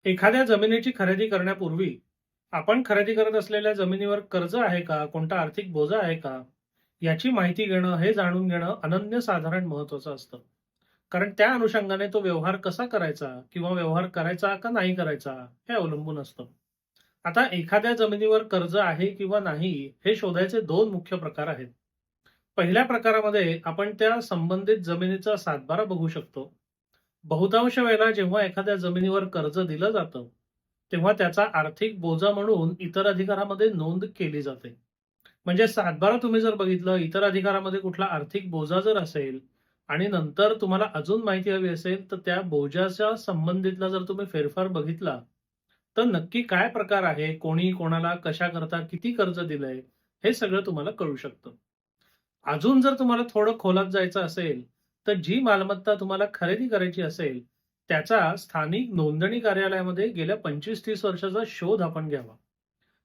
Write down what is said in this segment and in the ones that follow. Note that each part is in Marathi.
एखाद्या जमिनीची खरेदी करण्यापूर्वी आपण खरेदी करत असलेल्या जमिनीवर कर्ज आहे का, कोणता आर्थिक बोजा आहे का, याची माहिती घेणं, हे जाणून घेणं अनन्यसाधारण महत्त्वाचं असतं. कारण त्या अनुषंगाने तो व्यवहार कसा करायचा किंवा व्यवहार करायचा का नाही करायचा हे अवलंबून असतं. आता एखाद्या जमिनीवर कर्ज आहे किंवा नाही हे शोधायचे दोन मुख्य प्रकार आहेत. पहिल्या प्रकारामध्ये आपण त्या संबंधित जमिनीचा सातबारा बघू शकतो. बहुतांश वेळेला जेव्हा एखाद्या जमिनीवर कर्ज दिलं जातं, तेव्हा त्याचा आर्थिक बोजा म्हणून इतर अधिकारामध्ये नोंद केली जाते. म्हणजे सातबारा तुम्ही जर बघितलं, इतर अधिकारामध्ये कुठला आर्थिक बोजा जर असेल आणि नंतर तुम्हाला अजून माहिती हवी असेल, तर त्या बोजाच्या संबंधितला जर तुम्ही फेरफार बघितला, तर नक्की काय प्रकार आहे, कोणी कोणाला कशाकरता किती कर्ज दिलंय, हे सगळं तुम्हाला कळू शकतं. अजून जर तुम्हाला थोडं खोलात जायचं असेल, तर जी मालमत्ता तुम्हाला खरेदी करायची असेल, त्याचा स्थानिक नोंदणी कार्यालयामध्ये गेल्या 25-30 वर्षाचा शोध आपण घ्यावा.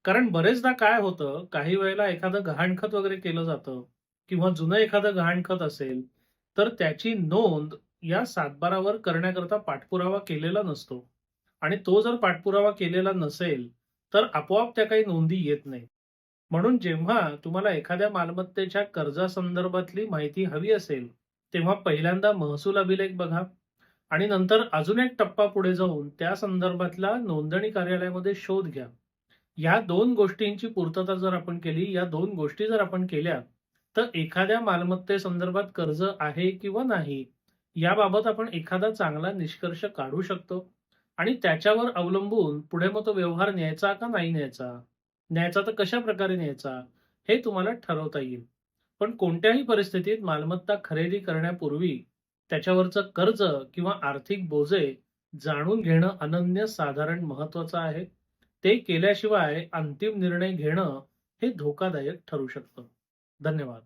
कारण बरेचदा काय होतं, काही वेळेला एखादं गहाणखत वगैरे केलं जातं किंवा जुनं एखादं गहाणखत असेल, तर त्याची नोंद या सातबारावर करण्याकरता पाठपुरावा केलेला नसतो आणि तो जर पाठपुरावा केलेला नसेल, तर आपोआप त्या काही नोंदी येत नाहीत. म्हणून जेव्हा तुम्हाला एखाद्या मालमत्तेच्या कर्जासंदर्भातली माहिती हवी असेल, तेव्हा पहिल्यांदा महसूल अभिलेख बघा आणि नंतर अजून एक टप्पा पुढे जाऊन त्या संदर्भातला नोंदणी कार्यालयामध्ये शोध घ्या. या 2 गोष्टींची पूर्तता जर आपण केली, या 2 गोष्टी जर आपण केल्या, तर एखाद्या मालमत्तेसंदर्भात कर्ज आहे किंवा नाही, याबाबत आपण एखादा चांगला निष्कर्ष काढू शकतो आणि त्याच्यावर अवलंबून पुढे मग तो व्यवहार न्यायचा का नाही न्यायचा? न्यायचा तर कशाप्रकारे न्यायचा? हे तुम्हाला ठरवता येईल. पण कोणत्याही परिस्थितीत मालमत्ता खरेदी करण्यापूर्वी त्याच्यावरचं कर्ज किंवा आर्थिक बोजे जाणून घेणं अनन्यसाधारण महत्त्वाचं आहे. ते केल्याशिवाय अंतिम निर्णय घेणं हे धोकादायक ठरू शकतं. धन्यवाद.